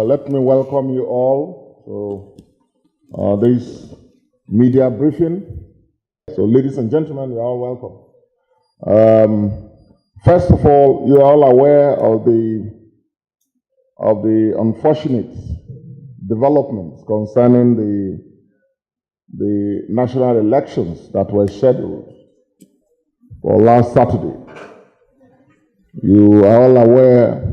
Let me welcome you all to this media briefing. So, ladies and gentlemen, you're all welcome. First of all, you're all aware of the unfortunate developments concerning the national elections that were scheduled for last Saturday. You are all aware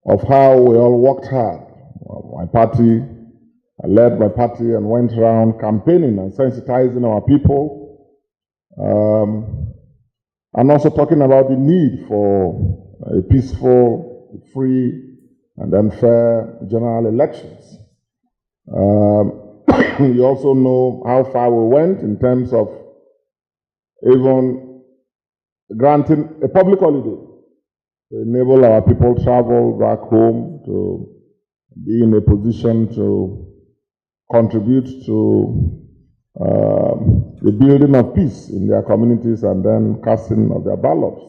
of how we all worked hard. I led my party and went around campaigning and sensitizing our people, and also talking about the need for a peaceful, free, and unfair general elections. You also know how far we went in terms of even granting a public holiday to enable our people to travel back home, to be in a position to contribute to the building of peace in their communities and then casting of their ballots,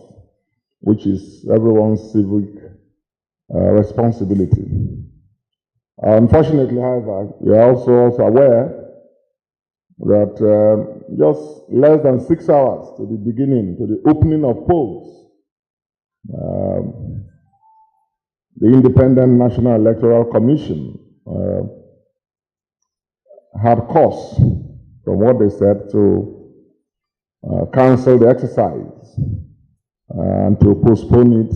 which is everyone's civic responsibility. Unfortunately, however, we are also aware that just less than 6 hours to the beginning, to the opening of polls, the Independent National Electoral Commission had cause, from what they said, to cancel the exercise and to postpone it,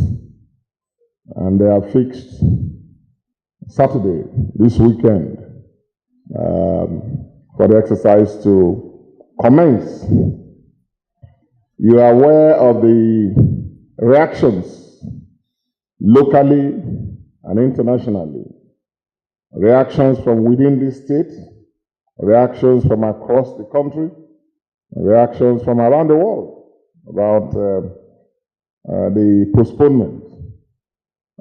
and they have fixed Saturday, this weekend, for the exercise to commence. You are aware of the reactions locally and internationally, reactions from within the state, reactions from across the country, reactions from around the world about the postponement.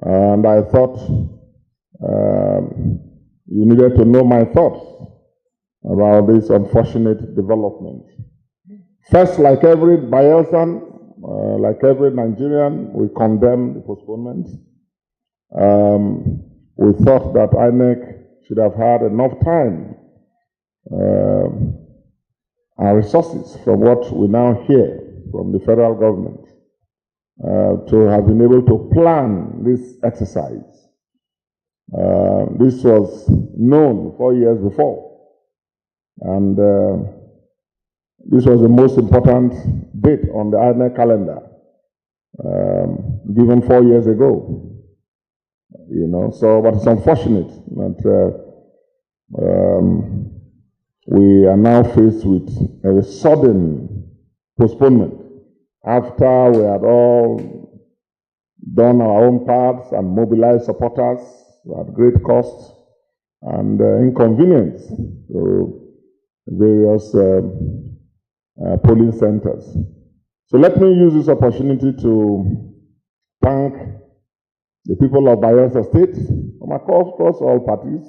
And I thought you needed to know my thoughts about this unfortunate development. First, like every Bayelsan, like every Nigerian, we condemn the postponement. We thought that INEC should have had enough time and resources from what we now hear from the federal government to have been able to plan this exercise. This was known 4 years before, and this was the most important date on the INEC calendar, given 4 years ago. So, but it's unfortunate that we are now faced with a sudden postponement after we had all done our own parts and mobilized supporters at great cost and inconvenience to various polling centers. So let me use this opportunity to thank the people of Bayelsa State from across all parties,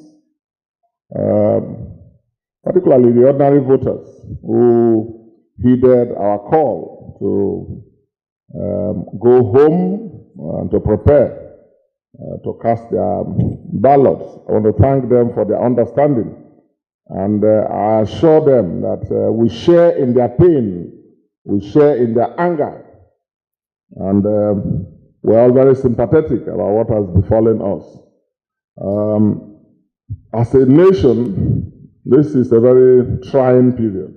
particularly the ordinary voters who heeded our call to go home and to prepare to cast their ballots. I want to thank them for their understanding, and I assure them that we share in their pain, we share in their anger, and we're all very sympathetic about what has befallen us. As a nation, this is a very trying period.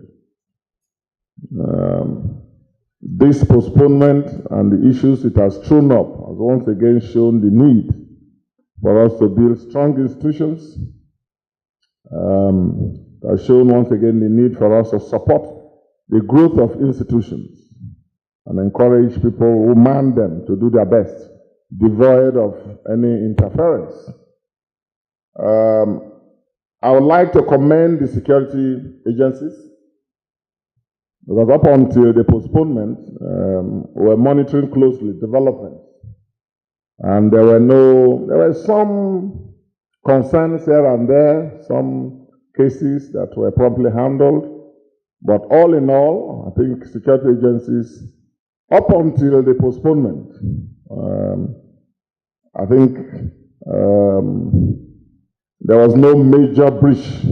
This postponement and the issues it has thrown up has once again shown the need for us to build strong institutions. It has shown once again the need for us to support the growth of institutions and encourage people who man them to do their best, devoid of any interference. I would like to commend the security agencies, because up until the postponement, we were monitoring closely developments. And there were some concerns here and there, some cases that were promptly handled. But all in all, I think security agencies, up until the postponement, I think there was no major breach.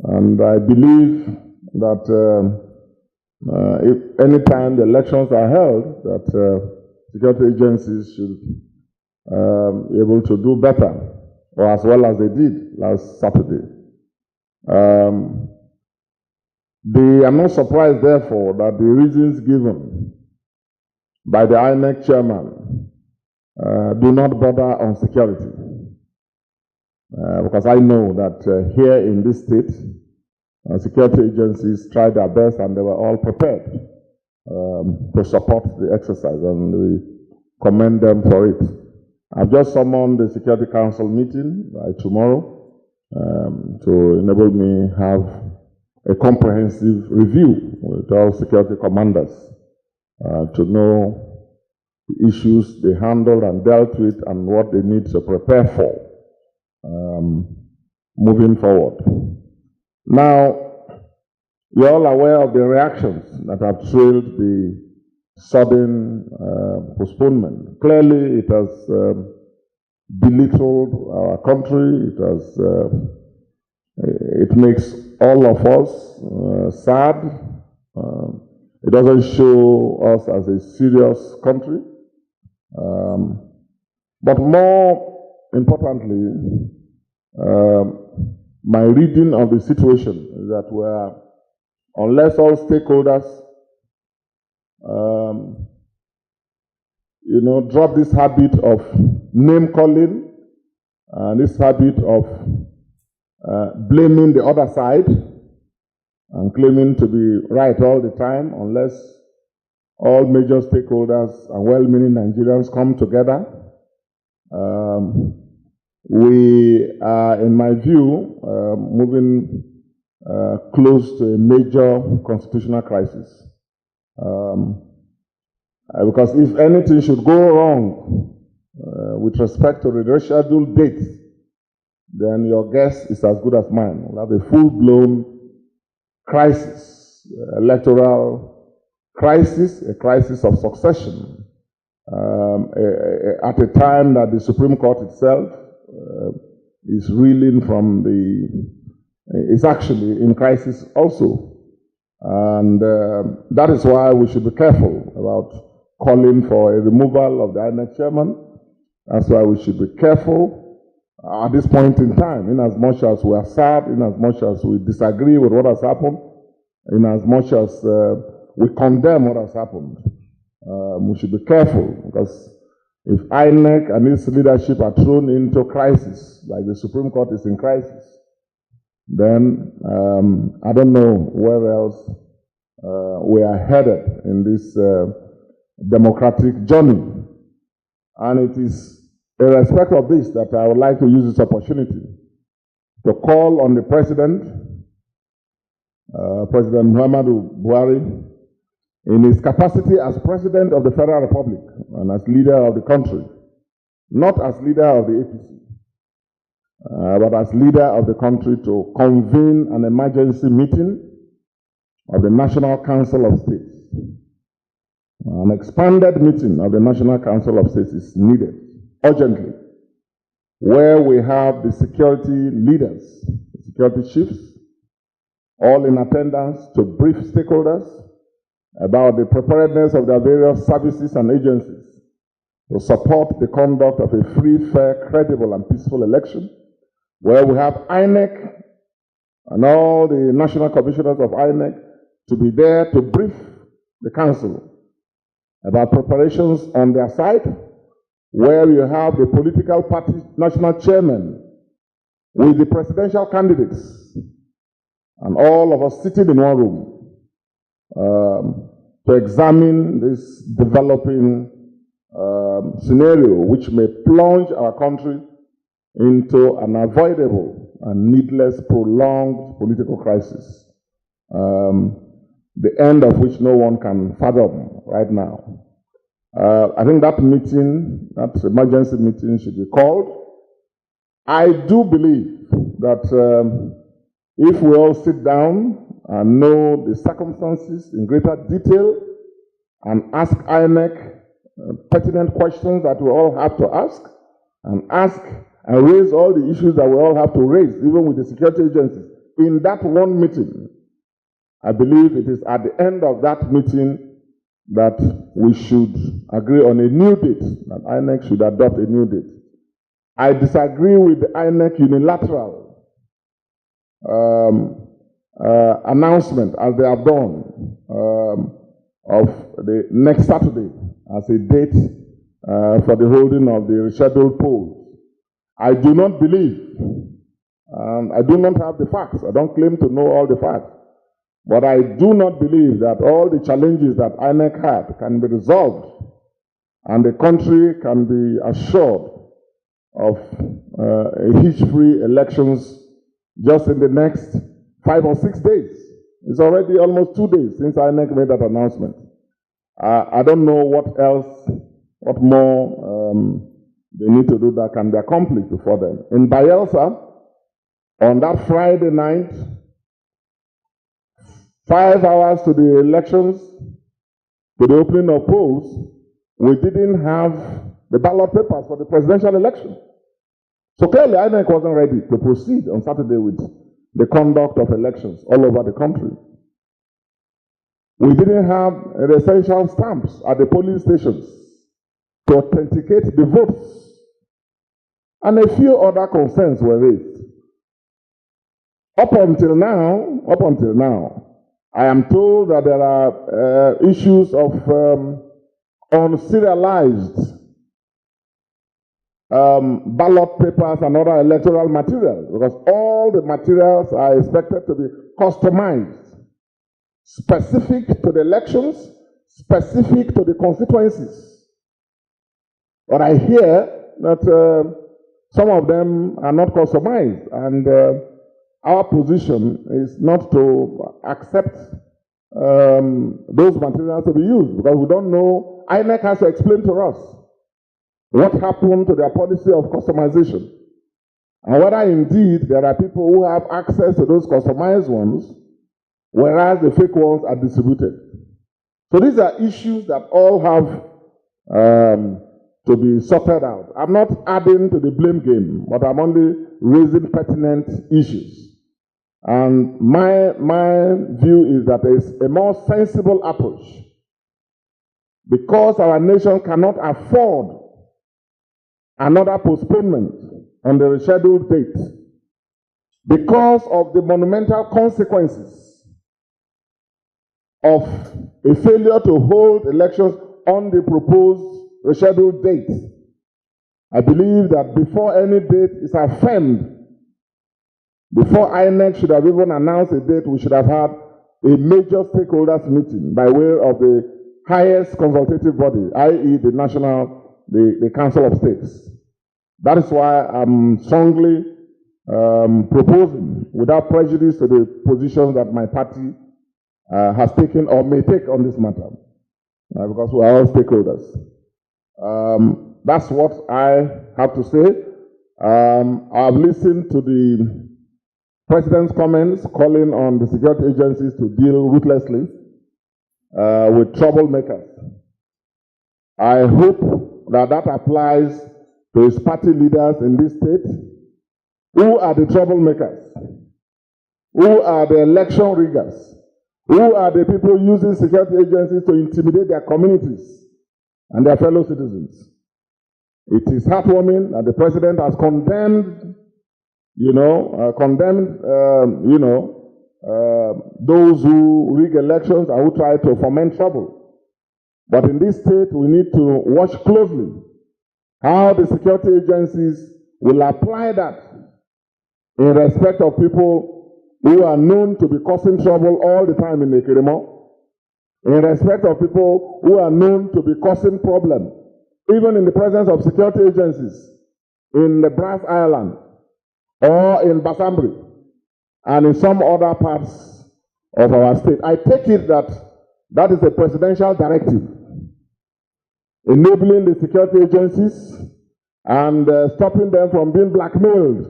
And I believe that if any time the elections are held, that security agencies should be able to do better, or as well as they did last Saturday. I'm not surprised, therefore, that the reasons given by the INEC chairman do not border on security. Because I know that here in this state, security agencies tried their best and they were all prepared to support the exercise, and we commend them for it. I've just summoned the Security Council meeting by tomorrow to enable me have a comprehensive review with all security commanders to know the issues they handled and dealt with and what they need to prepare for moving forward. Now, you're all aware of the reactions that have trailed the sudden postponement. Clearly, it has belittled our country. It makes all of us sad. It doesn't show us as a serious country. But more importantly, my reading of the situation is that unless all stakeholders drop this habit of name calling and this habit of blaming the other side and claiming to be right all the time, unless all major stakeholders and well-meaning Nigerians come together, we are, in my view, moving close to a major constitutional crisis. Because if anything should go wrong with respect to the rescheduled dates, then your guess is as good as mine. We'll have a full-blown crisis, electoral crisis, a crisis of succession, at a time that the Supreme Court itself is reeling from is actually in crisis also. And that is why we should be careful about calling for a removal of the INEC chairman. That's why we should be careful at this point in time, in as much as we are sad, in as much as we disagree with what has happened, in as much as we condemn what has happened. We should be careful, because if INEC and its leadership are thrown into crisis, like the Supreme Court is in crisis, then I don't know where else we are headed in this democratic journey. And it is in respect of this that I would like to use this opportunity to call on the President, President Muhammadu Buhari, in his capacity as President of the Federal Republic and as leader of the country, not as leader of the APC, but as leader of the country, to convene an emergency meeting of the National Council of States. An expanded meeting of the National Council of States is needed urgently, where we have the security leaders, the security chiefs, all in attendance to brief stakeholders about the preparedness of their various services and agencies to support the conduct of a free, fair, credible, and peaceful election, where we have INEC and all the national commissioners of INEC to be there to brief the council about preparations on their side, where you have the political party national chairman with the presidential candidates and all of us sitting in one room to examine this developing scenario, which may plunge our country into an avoidable and needless prolonged political crisis, the end of which no one can fathom right now. I think that meeting, that emergency meeting, should be called. I do believe that if we all sit down and know the circumstances in greater detail and ask INEC pertinent questions that we all have to ask, and ask and raise all the issues that we all have to raise, even with the security agencies, in that one meeting. I believe it is at the end of that meeting that we should agree on a new date, that INEC should adopt a new date. I disagree with the INEC unilateral announcement, as they have done, of the next Saturday as a date for the holding of the rescheduled polls. I do not believe, and I do not have the facts. I don't claim to know all the facts. But I do not believe that all the challenges that INEC had can be resolved and the country can be assured of hitch-free elections just in the next 5 or 6 days. It's already almost 2 days since INEC made that announcement. I don't know what else, what more they need to do that can be accomplished before then. In Bayelsa, on that Friday night, 5 hours to the elections, to the opening of polls, we didn't have the ballot papers for the presidential election. So clearly, INEC wasn't ready to proceed on Saturday with the conduct of elections all over the country. We didn't have the essential stamps at the polling stations to authenticate the votes. And a few other concerns were raised. Up until now, I am told that there are issues of unserialized ballot papers and other electoral materials, because all the materials are expected to be customized, specific to the elections, specific to the constituencies. But I hear that some of them are not customized, and our position is not to accept those materials to be used, because we don't know. INEC has to explain to us what happened to their policy of customization, and whether indeed there are people who have access to those customized ones, whereas the fake ones are distributed. So these are issues that all have to be sorted out. I'm not adding to the blame game, but I'm only raising pertinent issues. And my view is that there is a more sensible approach, because our nation cannot afford another postponement on the rescheduled date because of the monumental consequences of a failure to hold elections on the proposed rescheduled date. I believe that before any date is affirmed, before INEC should have even announced a date, we should have had a major stakeholders meeting by way of the highest consultative body, i.e. the Council of States. That is why I'm strongly proposing, without prejudice to the positions that my party has taken or may take on this matter, because we are all stakeholders. That's what I have to say. I've listened to the President's comments calling on the security agencies to deal ruthlessly with troublemakers. I hope that that applies to his party leaders in this state. Who are the troublemakers? Who are the election riggers? Who are the people using security agencies to intimidate their communities and their fellow citizens? It is heartwarming that the president has condemned, those who rig elections and who try to foment trouble. But in this state, we need to watch closely how the security agencies will apply that in respect of people who are known to be causing trouble all the time in Ekirimo, in respect of people who are known to be causing problems, even in the presence of security agencies in the Brass Island or in Basambri and in some other parts of our state. I take it that that is a presidential directive enabling the security agencies and stopping them from being blackmailed,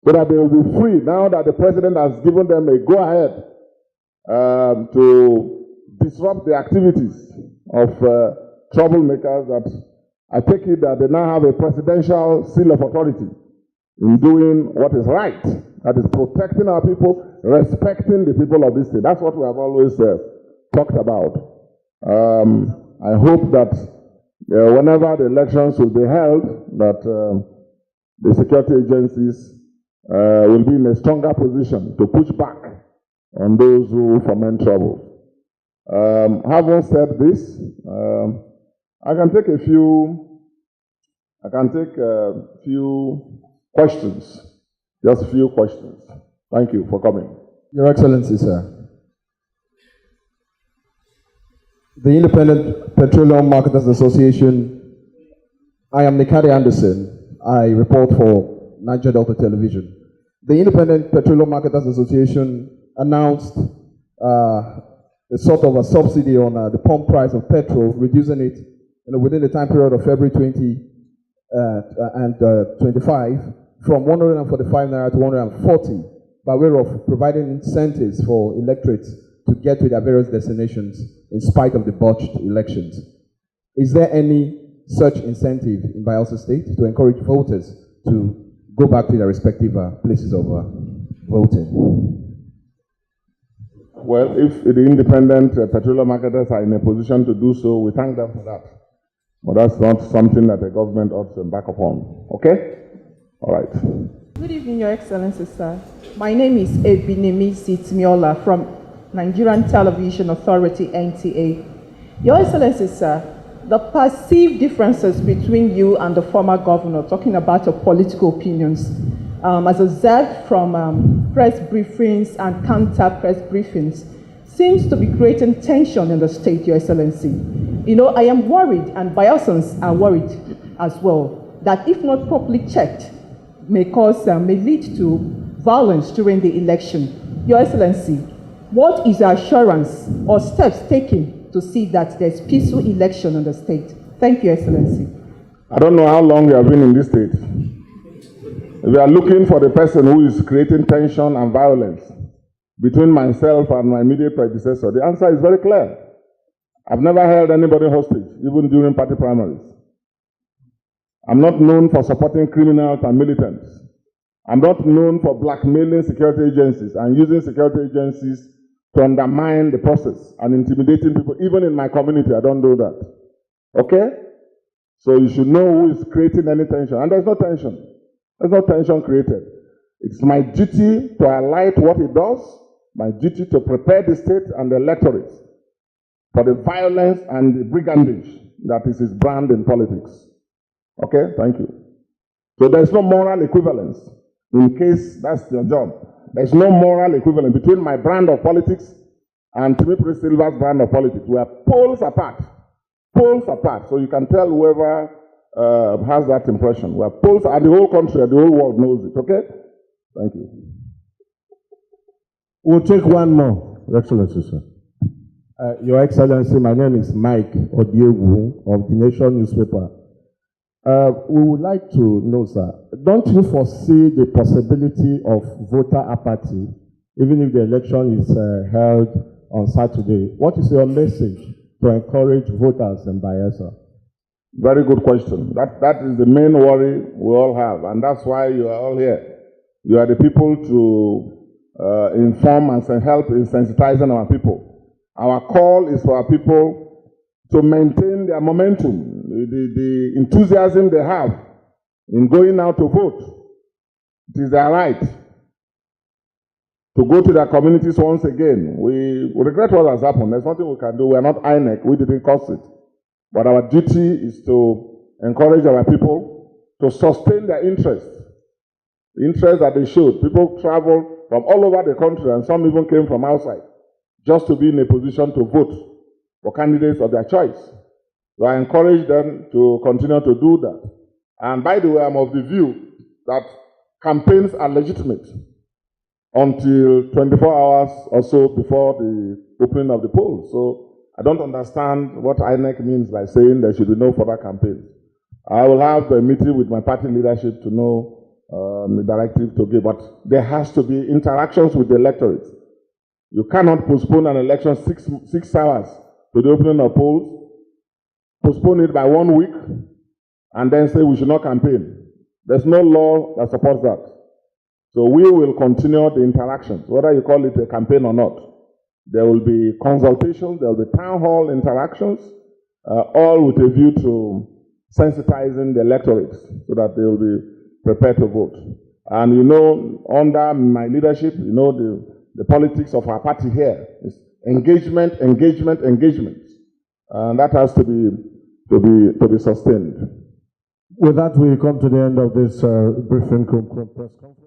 so that they will be free now that the president has given them a go-ahead to disrupt the activities of troublemakers that I take it that they now have a presidential seal of authority in doing what is right, that is protecting our people, respecting the people of this state. That's what we have always talked about. I hope that whenever the elections will be held, that the security agencies will be in a stronger position to push back on those who foment trouble. Having said this, I can take a few questions, just a few questions. Thank you for coming. Your Excellency, sir. The Independent Petroleum Marketers Association, I am Nikari Anderson. I report for Niger Delta Television. The Independent Petroleum Marketers Association announced a sort of a subsidy on the pump price of petrol, reducing it within the time period of February 20 and 25 from 145 naira to 140 by way of providing incentives for electorates to get to their various destinations in spite of the botched elections. Is there any such incentive in Bayelsa State to encourage voters to go back to their respective places of voting? Well, if the independent petroleum marketers are in a position to do so, we thank them for that. But that's not something that the government ought to embark upon. Okay? All right. Good evening, Your Excellency, sir. My name is Ebinemi Sitmiola from Nigerian Television Authority, NTA. Your Excellency, sir, the perceived differences between you and the former governor, talking about your political opinions, as observed from press briefings and counter-press briefings, seems to be creating tension in the state, Your Excellency. You know, I am worried, and Bayelsans are worried as well, that if not properly checked, may lead to violence during the election. Your Excellency, what is the assurance or steps taken to see that there's peaceful election in the state? Thank you, Your Excellency. I don't know how long you have been in this state. We are looking for the person who is creating tension and violence between myself and my immediate predecessor. The answer is very clear. I've never held anybody hostage, even during party primaries. I'm not known for supporting criminals and militants. I'm not known for blackmailing security agencies and using security agencies to undermine the process and intimidating people. Even in my community, I don't do that. Okay? So you should know who is creating any tension. And there's no tension. There's no tension created. It's my duty to highlight what it does, my duty to prepare the state and the electorate for the violence and the brigandage that is his brand in politics. Okay? Thank you. So there's no moral equivalence in case that's your job. There's no moral equivalence between my brand of politics and Timothy Silva's brand of politics. We are poles apart. Poles apart. So you can tell whoever has that impression. We are poles, and the whole country, the whole world knows it. Okay? Thank you. We'll take one more, Your Excellency, sir. Your Excellency, my name is Mike Odiewu of the Nation newspaper. We would like to know, sir, don't you foresee the possibility of voter apathy, even if the election is held on Saturday? What is your message to encourage voters in Bayelsa? Very good question. That is the main worry we all have, and that's why you are all here. You are the people to inform and help in sensitizing our people. Our call is for our people to maintain their momentum, the enthusiasm they have in going out to vote. It is their right to go to their communities once again. We regret what has happened. There's nothing we can do. We are not INEC. We didn't cause it. But our duty is to encourage our people to sustain their interest, the interest that they should. People travel from all over the country, and some even came from outside, just to be in a position to vote for candidates of their choice. So I encourage them to continue to do that. And by the way, I'm of the view that campaigns are legitimate until 24 hours or so before the opening of the polls. So I don't understand what INEC means by saying there should be no further campaign. I will have a meeting with my party leadership to know the directive to give, but there has to be interactions with the electorate. You cannot postpone an election 6 hours to the opening of polls, postpone it by 1 week, and then say we should not campaign. There's no law that supports that. So we will continue the interactions, whether you call it a campaign or not. There will be consultations, there will be town hall interactions, all with a view to sensitizing the electorate so that they will be prepared to vote. And you know, under my leadership, you know, the politics of our party here is engagement, engagement, engagement. And that has to be sustained. With that, we come to the end of this briefing press conference.